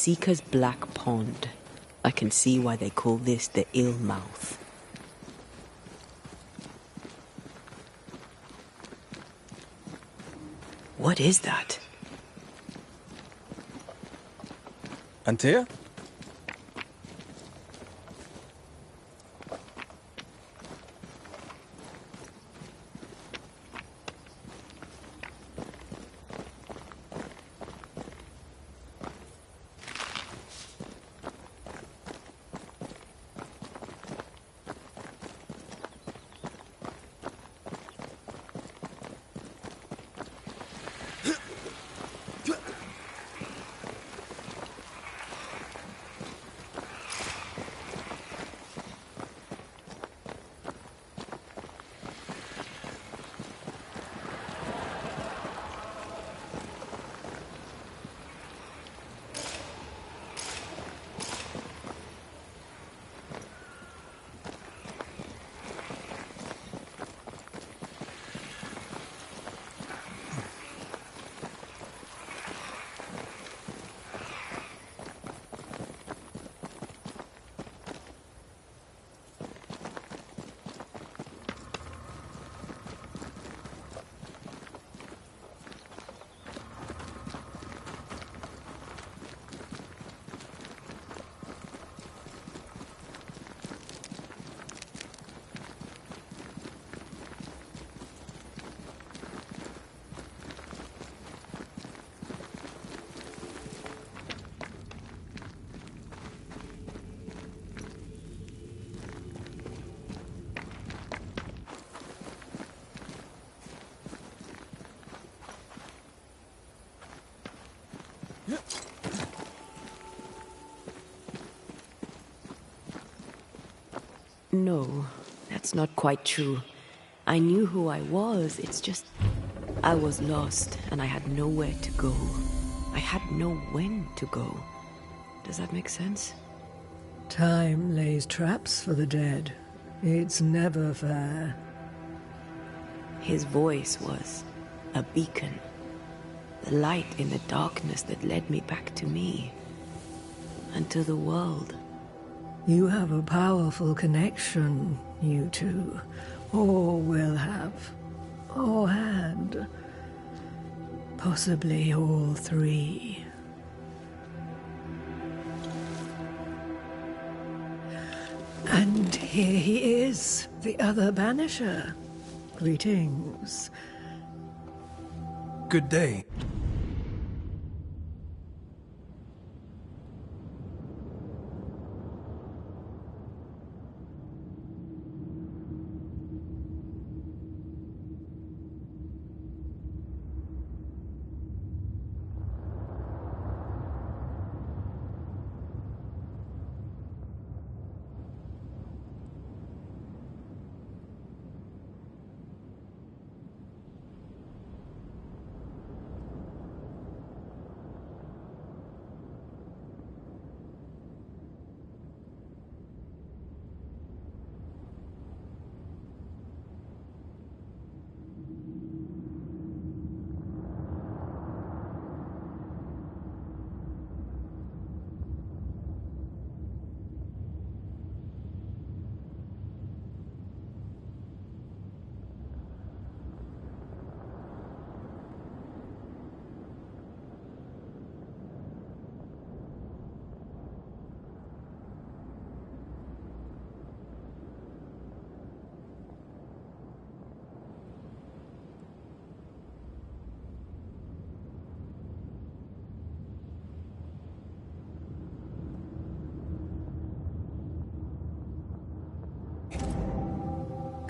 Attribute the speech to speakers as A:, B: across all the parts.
A: Seeker's Black Pond. I can see why they call this the Ill Mouth. What is that?
B: Antea?
A: No, that's not quite true. I knew who I was, it's just... I was lost, and I had nowhere to go. I had no when to go. Does that make sense?
C: Time lays traps for the dead. It's never fair.
A: His voice was a beacon. The light in the darkness that led me back to me. And to the world.
C: You have a powerful connection, you two. Or will have. Or had. Possibly all three. And here he is, the other Banisher. Greetings.
B: Good day.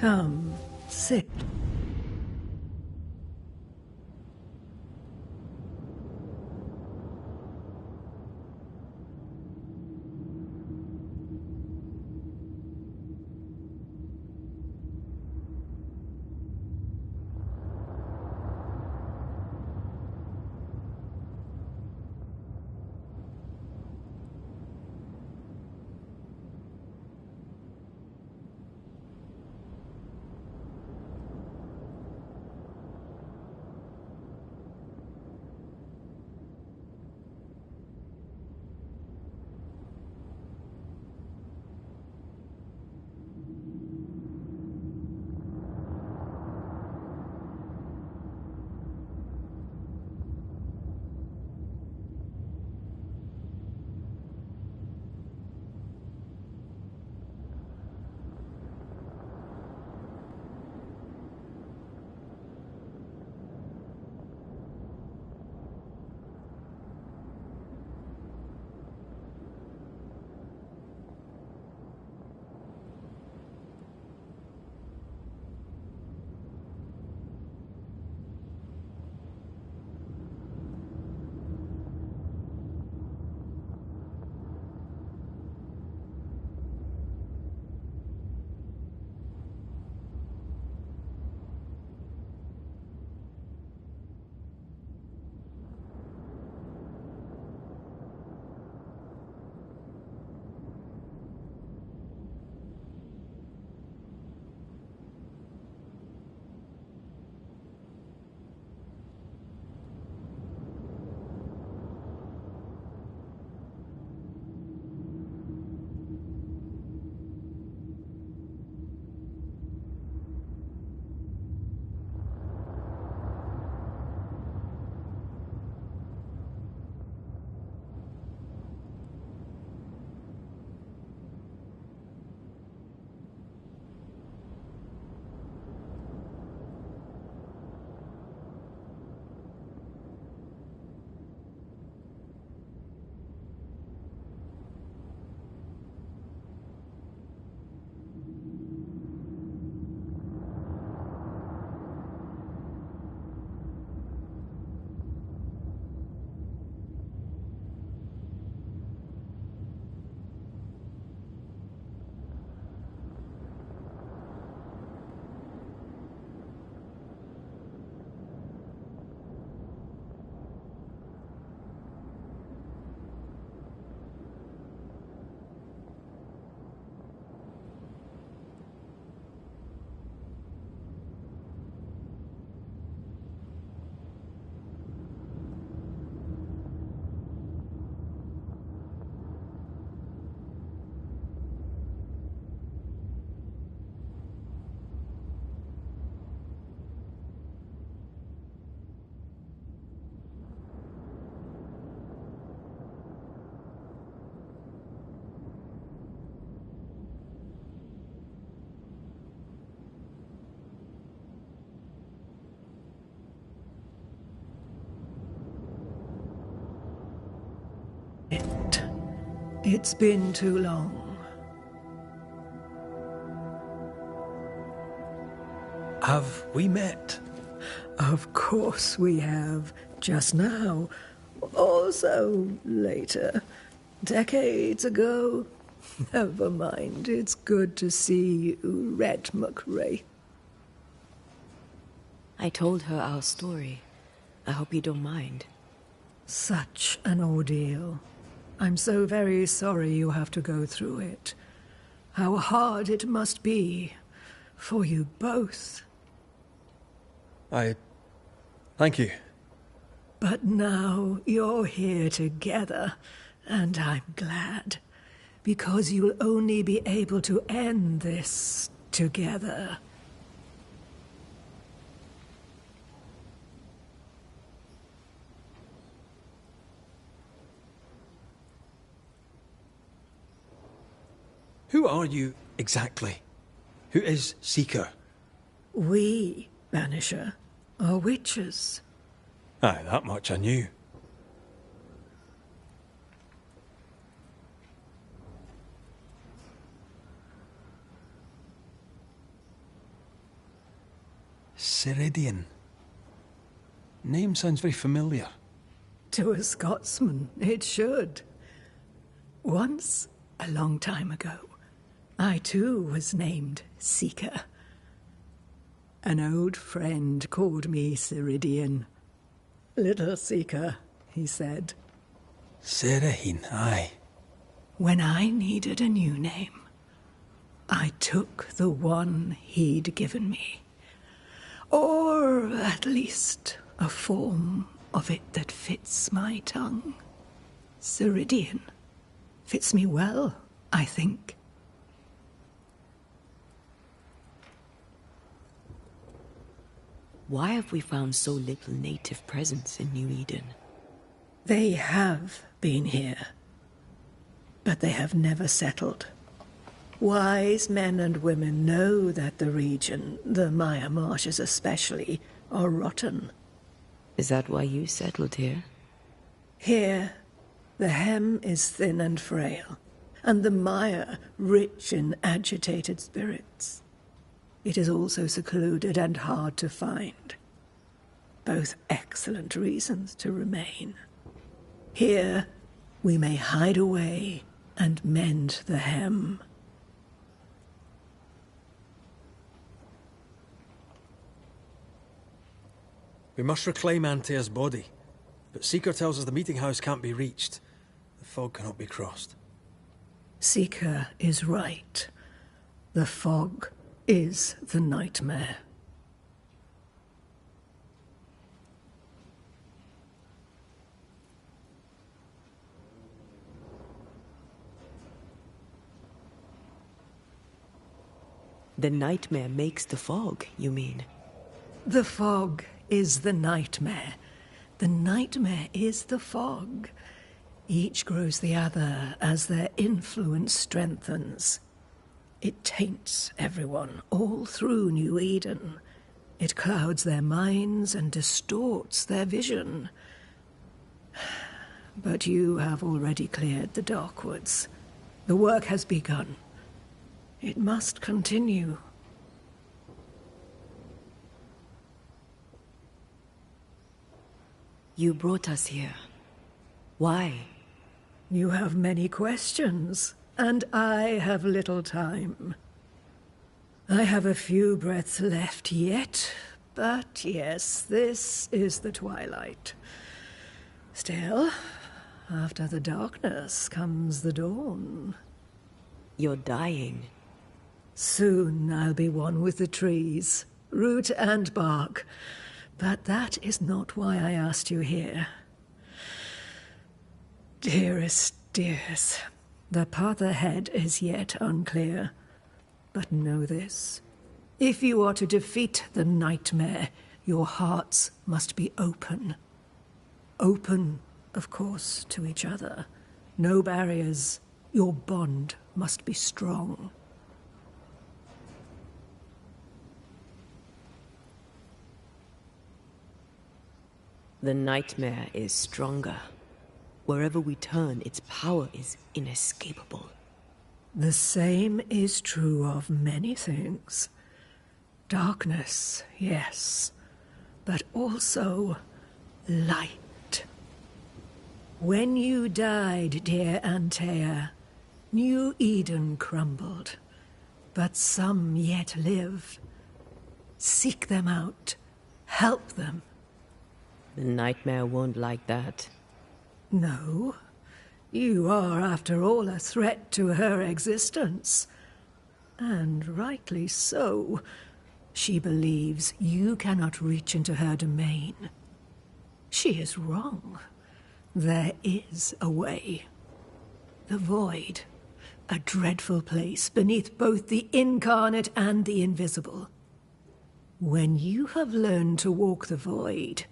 C: Come, sit. It's been too long.
B: Have we met?
C: Of course we have. Just now. Also later. Decades ago. Never mind. It's good to see you, Red McRae.
A: I told her our story. I hope you don't mind.
C: Such an ordeal. I'm so very sorry you have to go through it. How hard it must be for you both.
B: Thank you.
C: But now you're here together, and I'm glad. Because you'll only be able to end this together.
B: Who are you exactly? Who is Seeker?
C: We, Banisher, are witches.
B: Aye, that much I knew. Ceridian. Name sounds very familiar.
C: To a Scotsman, it should. Once, a long time ago, I too was named Seeker. An old friend called me Ceridian. Little Seeker, he said.
B: Serahine, aye.
C: When I needed a new name, I took the one he'd given me. Or at least a form of it that fits my tongue. Ceridian. Fits me well, I think.
A: Why have we found so little native presence in New Eden?
C: They have been here, but they have never settled. Wise men and women know that the region, the Maya Marshes especially, are rotten.
A: Is that why you settled here?
C: Here, the hem is thin and frail, and the Maya rich in agitated spirits. It is also secluded and hard to find. Both excellent reasons to remain. Here, we may hide away and mend the hem.
B: We must reclaim Antea's body, but Seeker tells us the meeting house can't be reached. The fog cannot be crossed.
C: Seeker is right. The fog is the nightmare.
A: The nightmare makes the fog, you mean?
C: The fog is the nightmare. The nightmare is the fog. Each grows the other as their influence strengthens. It taints everyone, all through New Eden. It clouds their minds and distorts their vision. But you have already cleared the Darkwoods. The work has begun. It must continue.
A: You brought us here. Why?
C: You have many questions, and I have little time. I have a few breaths left yet, but yes, this is the twilight. Still, after the darkness comes the dawn.
A: You're dying.
C: Soon I'll be one with the trees, root and bark. But that is not why I asked you here. Dearest dears, the path ahead is yet unclear. But know this. If you are to defeat the nightmare, your hearts must be open. Open, of course, to each other. No barriers. Your bond must be strong.
A: The nightmare is stronger. Wherever we turn, its power is inescapable.
C: The same is true of many things. Darkness, yes, but also light. When you died, dear Antea, New Eden crumbled, but some yet live. Seek them out. Help them.
A: The Nightmare won't like that.
C: No. You are, after all, a threat to her existence. And rightly so. She believes you cannot reach into her domain. She is wrong. There is a way. The Void. A dreadful place beneath both the incarnate and the invisible. When you have learned to walk the Void,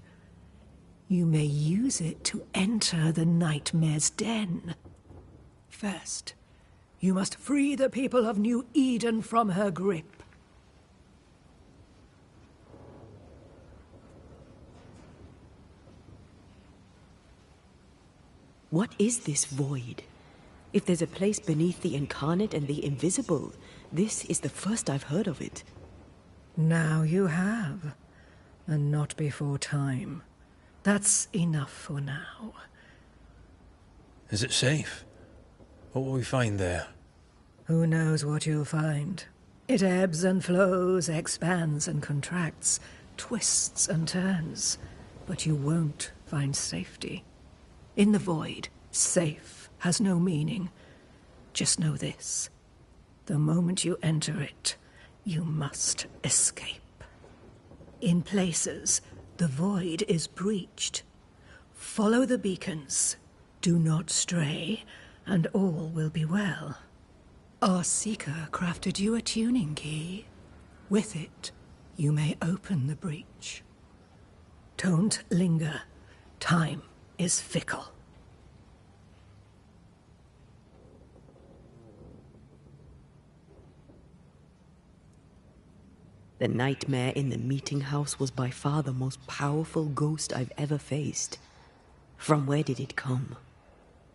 C: you may use it to enter the Nightmare's den. First, you must free the people of New Eden from her grip.
A: What is this Void? If there's a place beneath the incarnate and the invisible, this is the first I've heard of it.
C: Now you have, and not before time. That's enough for now.
B: Is it safe? What will we find there?
C: Who knows what you'll find? It ebbs and flows, expands and contracts, twists and turns. But you won't find safety. In the Void, safe has no meaning. Just know this. The moment you enter it, you must escape. In places, the Void is breached. Follow the beacons. Do not stray, and all will be well. Our Seeker crafted you a tuning key. With it, you may open the breach. Don't linger. Time is fickle.
A: The Nightmare in the meeting house was by far the most powerful ghost I've ever faced. From where did it come?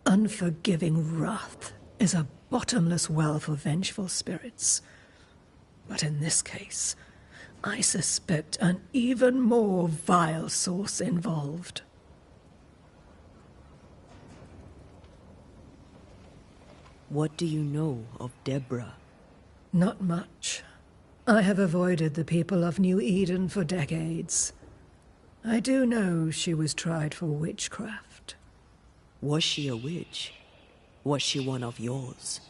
C: Unforgiving wrath is a bottomless well for vengeful spirits. But in this case, I suspect an even more vile source involved.
A: What do you know of Deborah?
C: Not much. I have avoided the people of New Eden for decades. I do know she was tried for witchcraft.
A: Was she a witch? Was she one of yours?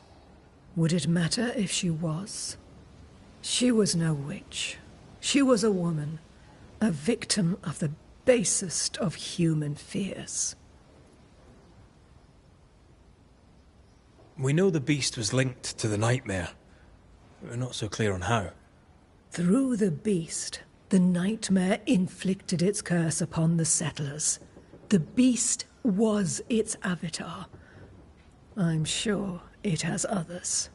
C: Would it matter if she was? She was no witch. She was a woman, a victim of the basest of human fears.
B: We know the beast was linked to the Nightmare. We're not so clear on how.
C: Through the beast, the Nightmare inflicted its curse upon the settlers. The beast was its avatar. I'm sure it has others.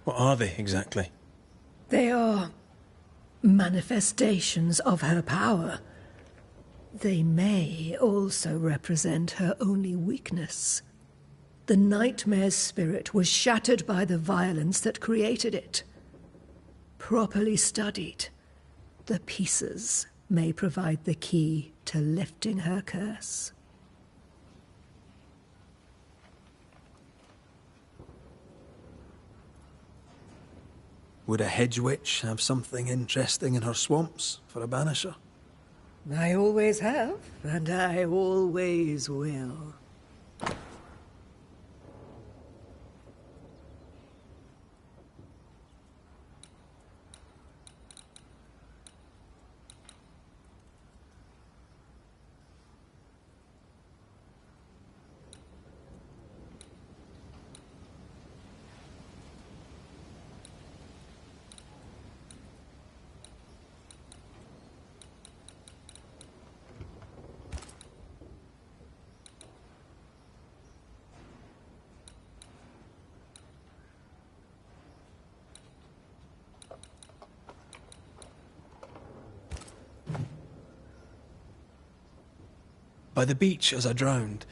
B: What are they, exactly?
C: They are manifestations of her power. They may also represent her only weakness. The Nightmare's spirit was shattered by the violence that created it. Properly studied, the pieces may provide the key to lifting her curse.
B: Would a hedge witch have something interesting in her swamps for a banisher?
C: I always have, and I always will.
B: By the beach as I drowned,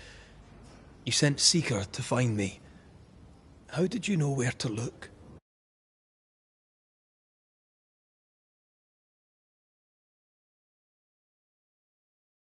B: You sent Seeker to find me. How did you know where to look?